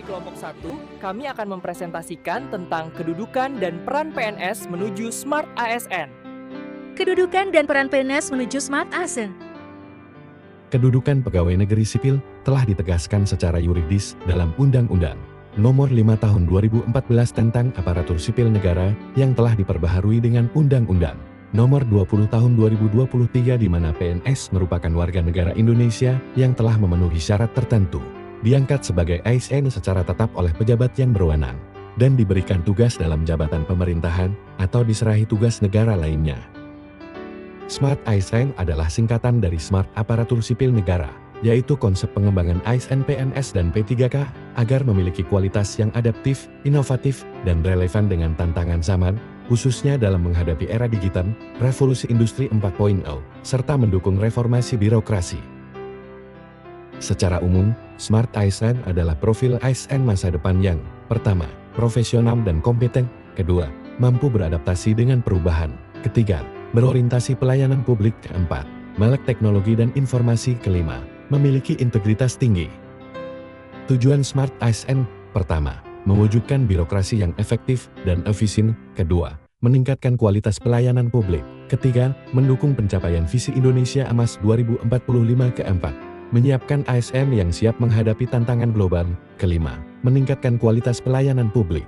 kelompok 1, kami akan mempresentasikan tentang kedudukan dan peran PNS menuju Smart ASN. Kedudukan dan peran PNS menuju Smart ASN. Kedudukan pegawai negeri sipil telah ditegaskan secara yuridis dalam Undang-Undang Nomor 5 Tahun 2014 tentang Aparatur Sipil Negara yang telah diperbaharui dengan Undang-Undang Nomor 20 Tahun 2023 di mana PNS merupakan warga negara Indonesia yang telah memenuhi syarat tertentu, diangkat sebagai ASN secara tetap oleh pejabat yang berwenang, dan diberikan tugas dalam jabatan pemerintahan atau diserahi tugas negara lainnya. Smart ASN adalah singkatan dari Smart Aparatur Sipil Negara, yaitu konsep pengembangan ASN PNS dan P3K agar memiliki kualitas yang adaptif, inovatif, dan relevan dengan tantangan zaman, khususnya dalam menghadapi era digital, revolusi industri 4.0, serta mendukung reformasi birokrasi. Secara umum, Smart ASN adalah profil ASN masa depan yang, pertama, profesional dan kompeten, kedua, mampu beradaptasi dengan perubahan, ketiga, berorientasi pelayanan publik, keempat, melek teknologi dan informasi, kelima, memiliki integritas tinggi. Tujuan Smart ASN, pertama, mewujudkan birokrasi yang efektif dan efisien, kedua, meningkatkan kualitas pelayanan publik, ketiga, mendukung pencapaian visi Indonesia Emas 2045, keempat, menyiapkan ASN yang siap menghadapi tantangan global, kelima, meningkatkan kualitas pelayanan publik.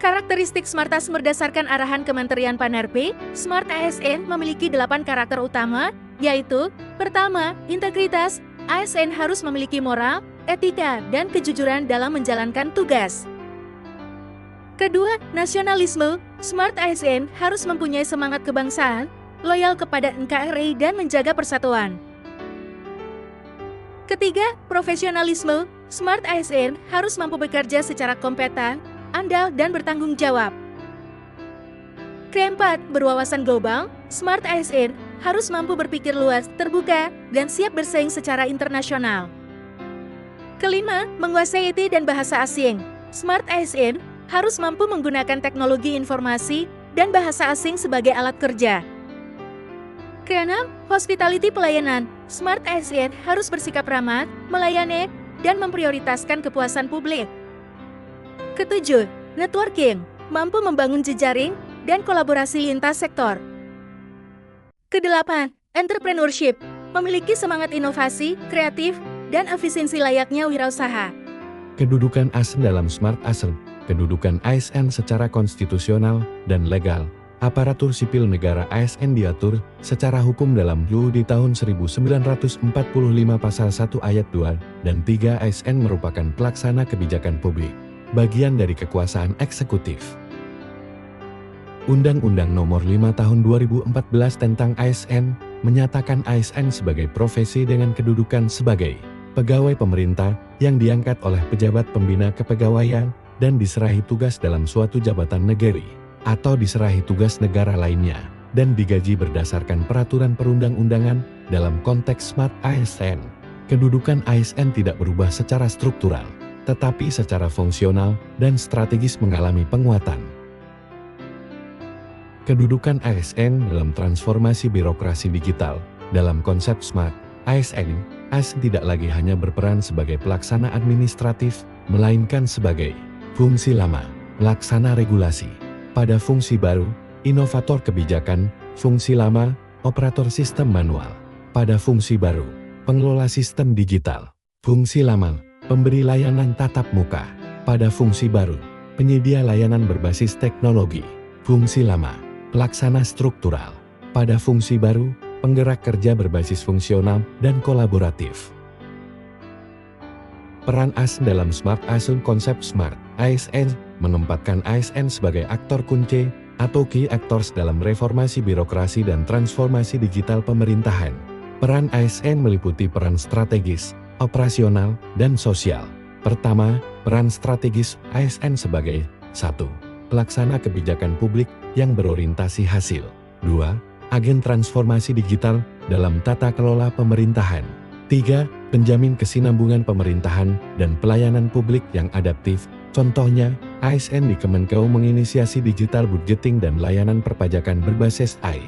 Karakteristik Smart ASN berdasarkan arahan Kementerian PAN-RB, Smart ASN memiliki 8 karakter utama, yaitu, pertama, integritas, ASN harus memiliki moral, etika, dan kejujuran dalam menjalankan tugas. Kedua, nasionalisme, Smart ASN harus mempunyai semangat kebangsaan, loyal kepada NKRI dan menjaga persatuan. Ketiga, profesionalisme, Smart ASN harus mampu bekerja secara kompeten, andal, dan bertanggung jawab. Keempat, berwawasan global, Smart ASN harus mampu berpikir luas, terbuka, dan siap bersaing secara internasional. Kelima, menguasai IT dan bahasa asing, Smart ASN harus mampu menggunakan teknologi informasi dan bahasa asing sebagai alat kerja. Keenam, hospitality pelayanan, Smart ASN harus bersikap ramah, melayani, dan memprioritaskan kepuasan publik. Ketujuh, networking, mampu membangun jejaring dan kolaborasi lintas sektor. Kedelapan, entrepreneurship, memiliki semangat inovasi, kreatif, dan efisiensi layaknya wirausaha. Kedudukan ASN dalam Smart ASN, kedudukan ASN secara konstitusional dan legal. Aparatur Sipil Negara ASN diatur secara hukum dalam UUD tahun 1945 pasal 1 ayat 2 dan 3. ASN merupakan pelaksana kebijakan publik, bagian dari kekuasaan eksekutif. Undang-Undang Nomor 5 Tahun 2014 tentang ASN menyatakan ASN sebagai profesi dengan kedudukan sebagai pegawai pemerintah yang diangkat oleh pejabat pembina kepegawaian dan diserahi tugas dalam suatu jabatan negeri atau diserahi tugas negara lainnya, dan digaji berdasarkan peraturan perundang-undangan dalam konteks Smart ASN. Kedudukan ASN tidak berubah secara struktural, tetapi secara fungsional dan strategis mengalami penguatan. Kedudukan ASN dalam transformasi birokrasi digital, dalam konsep Smart ASN tidak lagi hanya berperan sebagai pelaksana administratif, melainkan sebagai fungsi lama, pelaksana regulasi. Pada fungsi baru, inovator kebijakan, fungsi lama, operator sistem manual. Pada fungsi baru, pengelola sistem digital. Fungsi lama, pemberi layanan tatap muka. Pada fungsi baru, penyedia layanan berbasis teknologi. Fungsi lama, pelaksana struktural. Pada fungsi baru, penggerak kerja berbasis fungsional dan kolaboratif. Peran ASN dalam Smart ASN. Konsep Smart ASN menempatkan ASN sebagai aktor kunci atau key actors dalam reformasi birokrasi dan transformasi digital pemerintahan. Peran ASN meliputi peran strategis, operasional, dan sosial. Pertama, peran strategis ASN sebagai 1. Pelaksana kebijakan publik yang berorientasi hasil. 2. Agen transformasi digital dalam tata kelola pemerintahan. 3. Penjamin kesinambungan pemerintahan dan pelayanan publik yang adaptif. Contohnya, ASN di Kemenkeu menginisiasi digital budgeting dan layanan perpajakan berbasis AI.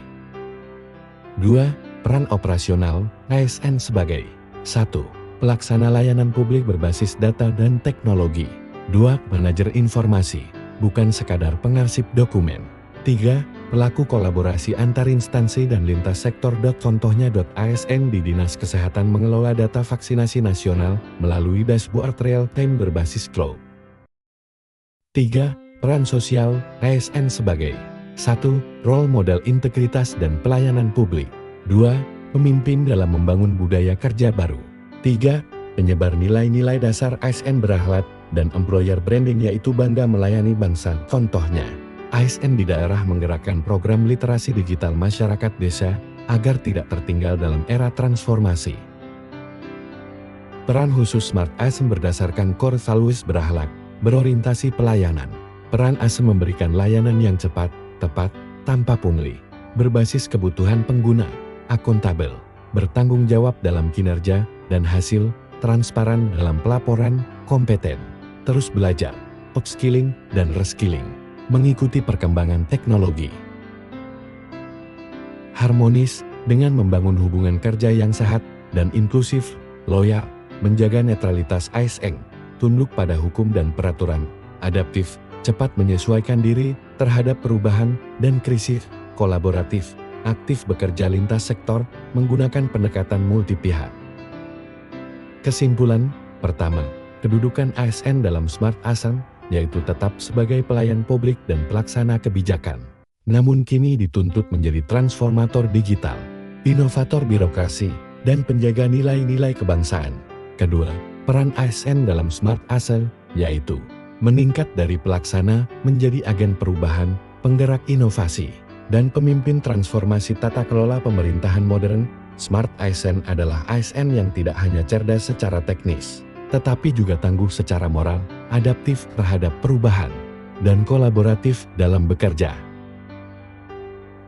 2. Peran operasional ASN sebagai 1. pelaksana layanan publik berbasis data dan teknologi. 2. Manajer informasi, bukan sekadar pengarsip dokumen. 3. Pelaku kolaborasi antar instansi dan lintas sektor. Contohnya ASN di Dinas Kesehatan mengelola data vaksinasi nasional melalui dashboard real-time berbasis cloud. 3. Peran sosial ASN sebagai 1. Role model integritas dan pelayanan publik. 2. Pemimpin dalam membangun budaya kerja baru. 3. Penyebar nilai-nilai dasar ASN berakhlak dan employer branding, yaitu bangga melayani bangsa. Contohnya, ASN di daerah menggerakkan program literasi digital masyarakat desa agar tidak tertinggal dalam era transformasi. Peran khusus Smart ASN berdasarkan core values berakhlak, berorientasi pelayanan. Peran ASN memberikan layanan yang cepat, tepat, tanpa pungli, berbasis kebutuhan pengguna, akuntabel, bertanggung jawab dalam kinerja dan hasil, transparan dalam pelaporan, kompeten, terus belajar, upskilling dan reskilling, mengikuti perkembangan teknologi. Harmonis dengan membangun hubungan kerja yang sehat dan inklusif, loyal, menjaga netralitas ASN, tunduk pada hukum dan peraturan, adaptif, cepat menyesuaikan diri terhadap perubahan dan krisis, kolaboratif, aktif bekerja lintas sektor, menggunakan pendekatan multi pihak. Kesimpulan, pertama, kedudukan ASN dalam Smart ASN, yaitu tetap sebagai pelayan publik dan pelaksana kebijakan. Namun kini dituntut menjadi transformator digital, inovator birokrasi, dan penjaga nilai-nilai kebangsaan. Kedua, peran ASN dalam Smart ASN, yaitu meningkat dari pelaksana menjadi agen perubahan, penggerak inovasi, dan pemimpin transformasi tata kelola pemerintahan modern. Smart ASN adalah ASN yang tidak hanya cerdas secara teknis, tetapi juga tangguh secara moral, adaptif terhadap perubahan, dan kolaboratif dalam bekerja.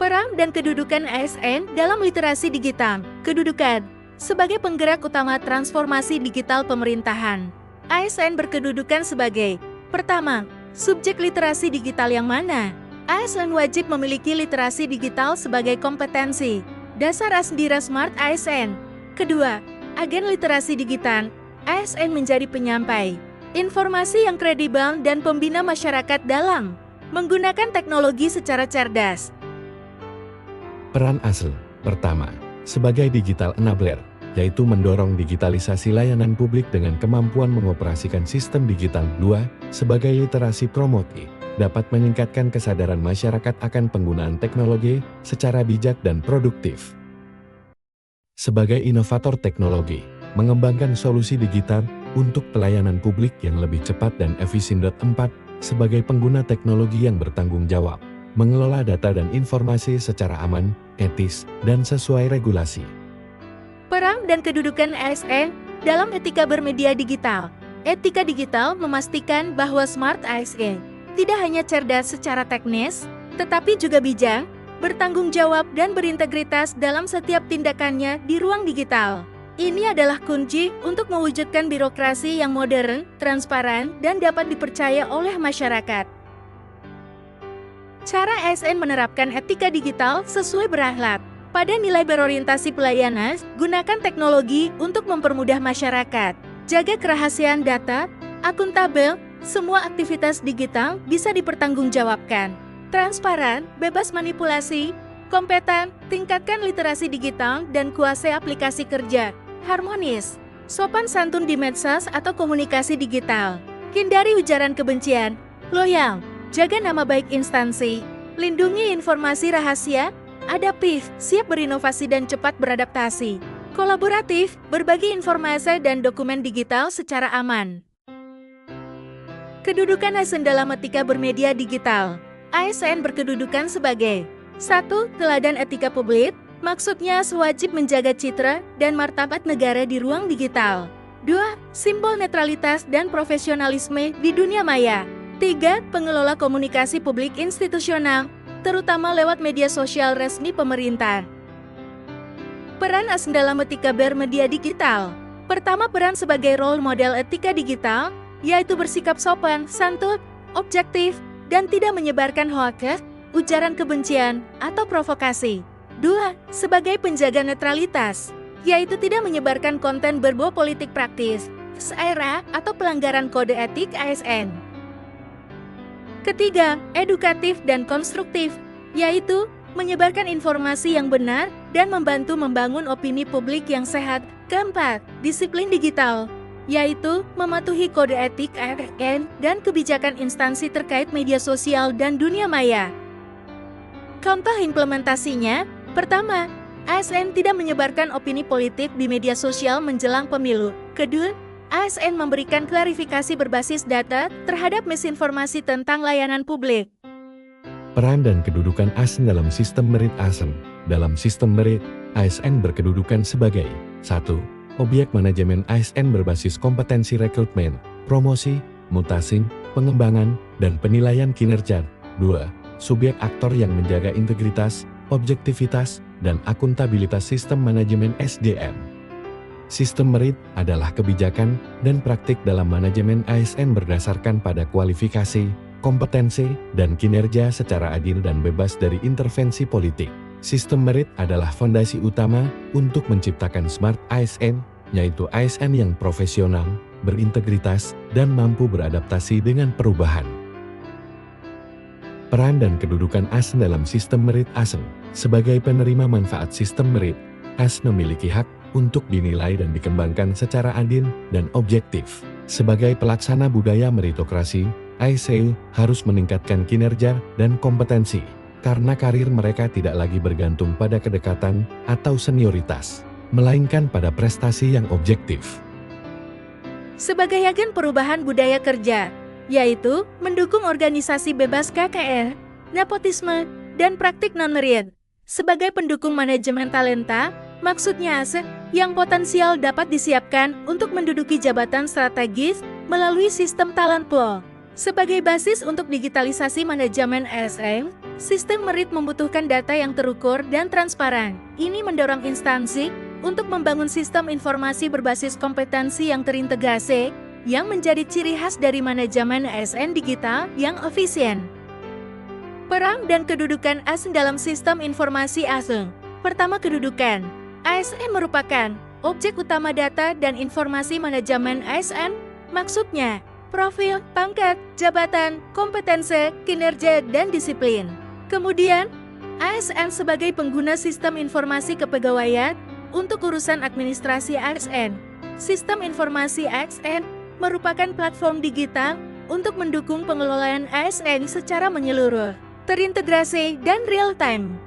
Peran dan kedudukan ASN dalam literasi digital. Kedudukan sebagai penggerak utama transformasi digital pemerintahan. ASN berkedudukan sebagai pertama, subjek literasi digital yang mana? ASN wajib memiliki literasi digital sebagai kompetensi dasar asdira Smart ASN. Kedua, agen literasi digital. ASN menjadi penyampai informasi yang kredibel dan pembina masyarakat dalam menggunakan teknologi secara cerdas. Peran ASN, pertama, sebagai digital enabler, yaitu mendorong digitalisasi layanan publik dengan kemampuan mengoperasikan sistem digital. 2. Sebagai literasi promotif, dapat meningkatkan kesadaran masyarakat akan penggunaan teknologi secara bijak dan produktif. Sebagai inovator teknologi, mengembangkan solusi digital untuk pelayanan publik yang lebih cepat dan efisien. 4. Sebagai pengguna teknologi yang bertanggung jawab, mengelola data dan informasi secara aman, etis, dan sesuai regulasi. Peran dan kedudukan ASN dalam etika bermedia digital. Etika digital memastikan bahwa Smart ASN tidak hanya cerdas secara teknis, tetapi juga bijak, bertanggung jawab dan berintegritas dalam setiap tindakannya di ruang digital. Ini adalah kunci untuk mewujudkan birokrasi yang modern, transparan, dan dapat dipercaya oleh masyarakat. Cara ASN menerapkan etika digital sesuai berakhlak. Pada nilai berorientasi pelayanan, gunakan teknologi untuk mempermudah masyarakat. Jaga kerahasiaan data, akuntabel, semua aktivitas digital bisa dipertanggungjawabkan. Transparan, bebas manipulasi, kompeten, tingkatkan literasi digital dan kuasai aplikasi kerja. Harmonis, sopan santun di medsos atau komunikasi digital. Hindari ujaran kebencian. Loyal, jaga nama baik instansi. Lindungi informasi rahasia. Adaptif, siap berinovasi dan cepat beradaptasi. Kolaboratif, berbagi informasi dan dokumen digital secara aman. Kedudukan ASN dalam etika bermedia digital. ASN berkedudukan sebagai 1. Teladan etika publik, maksudnya wajib menjaga citra dan martabat negara di ruang digital. 2. Simbol netralitas dan profesionalisme di dunia maya. 3. Pengelola komunikasi publik institusional, terutama lewat media sosial resmi pemerintah. Peran ASN dalam etika bermedia digital. Pertama, peran sebagai role model etika digital, yaitu bersikap sopan, santun, objektif, dan tidak menyebarkan hoaks, ujaran kebencian, atau provokasi. 2. Sebagai penjaga netralitas, yaitu tidak menyebarkan konten berbau politik praktis, sara, atau pelanggaran kode etik ASN. Ketiga, edukatif dan konstruktif, yaitu menyebarkan informasi yang benar dan membantu membangun opini publik yang sehat. Keempat, disiplin digital, yaitu mematuhi kode etik ASN dan kebijakan instansi terkait media sosial dan dunia maya. Contoh implementasinya, pertama, ASN tidak menyebarkan opini politik di media sosial menjelang pemilu. Kedua, ASN memberikan klarifikasi berbasis data terhadap misinformasi tentang layanan publik. Peran dan kedudukan ASN dalam sistem merit ASN. Dalam sistem merit, ASN berkedudukan sebagai 1. Objek manajemen ASN berbasis kompetensi rekrutmen, promosi, mutasi, pengembangan, dan penilaian kinerja. 2. Subjek aktor yang menjaga integritas, objektivitas, dan akuntabilitas sistem manajemen SDM. Sistem merit adalah kebijakan dan praktik dalam manajemen ASN berdasarkan pada kualifikasi, kompetensi, dan kinerja secara adil dan bebas dari intervensi politik. Sistem merit adalah fondasi utama untuk menciptakan smart ASN, yaitu ASN yang profesional, berintegritas, dan mampu beradaptasi dengan perubahan. Peran dan kedudukan ASN dalam sistem merit ASN. Sebagai penerima manfaat sistem merit, ASN memiliki hak untuk dinilai dan dikembangkan secara adil dan objektif. Sebagai pelaksana budaya meritokrasi, ASN harus meningkatkan kinerja dan kompetensi, karena karir mereka tidak lagi bergantung pada kedekatan atau senioritas, melainkan pada prestasi yang objektif. Sebagai agen perubahan budaya kerja, yaitu mendukung organisasi bebas KKR, nepotisme, dan praktik non-merit. Sebagai pendukung manajemen talenta, maksudnya ASN yang potensial dapat disiapkan untuk menduduki jabatan strategis melalui sistem talent pool. Sebagai basis untuk digitalisasi manajemen ASN, sistem merit membutuhkan data yang terukur dan transparan. Ini mendorong instansi untuk membangun sistem informasi berbasis kompetensi yang terintegrasi, yang menjadi ciri khas dari manajemen ASN digital yang efisien. Peran dan kedudukan ASN dalam sistem informasi ASN. Pertama, kedudukan. ASN merupakan objek utama data dan informasi manajemen ASN, maksudnya profil, pangkat, jabatan, kompetensi, kinerja, dan disiplin. Kemudian, ASN sebagai pengguna sistem informasi kepegawaian untuk urusan administrasi ASN. Sistem informasi ASN merupakan platform digital untuk mendukung pengelolaan ASN secara menyeluruh, terintegrasi, dan real-time.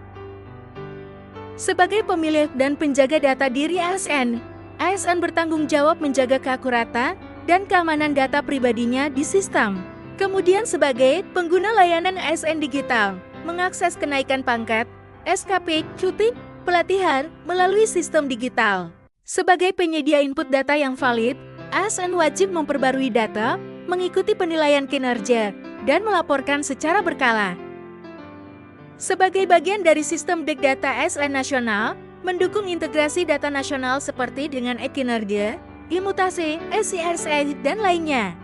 Sebagai pemilik dan penjaga data diri ASN, ASN bertanggung jawab menjaga keakuratan dan keamanan data pribadinya di sistem. Kemudian sebagai pengguna layanan ASN digital, mengakses kenaikan pangkat, SKP, cuti, pelatihan melalui sistem digital. Sebagai penyedia input data yang valid, ASN wajib memperbarui data, mengikuti penilaian kinerja, dan melaporkan secara berkala. Sebagai bagian dari sistem Big Data ASN nasional, mendukung integrasi data nasional seperti dengan e-kinerja, imutasi, SISN, dan lainnya.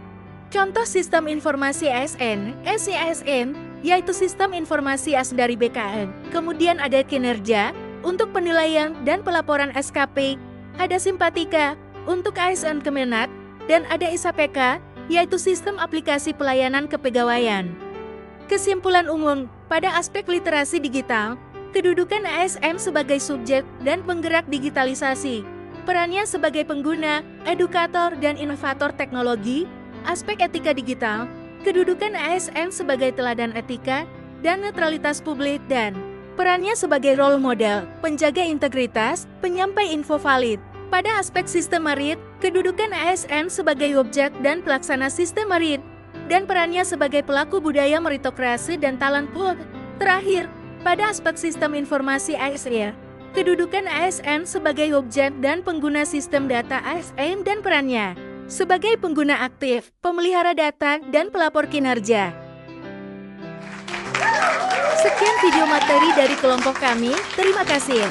Contoh sistem informasi ASN, SISN, yaitu sistem informasi ASN dari BKN. Kemudian ada kinerja, untuk penilaian dan pelaporan SKP, ada Simpatika, untuk ASN Kemenat, dan ada ISAPK, yaitu sistem aplikasi pelayanan kepegawaian. Kesimpulan umum, pada aspek literasi digital, kedudukan ASN sebagai subjek dan penggerak digitalisasi, perannya sebagai pengguna, edukator, dan inovator teknologi, aspek etika digital, kedudukan ASN sebagai teladan etika dan netralitas publik, dan perannya sebagai role model, penjaga integritas, penyampai info valid. Pada aspek sistem merit, kedudukan ASN sebagai objek dan pelaksana sistem merit, dan perannya sebagai pelaku budaya meritokrasi dan talent pool. Terakhir, pada aspek sistem informasi ASN, kedudukan ASN sebagai objek dan pengguna sistem data ASN dan perannya sebagai pengguna aktif, pemelihara data, dan pelapor kinerja. Sekian video materi dari kelompok kami, terima kasih.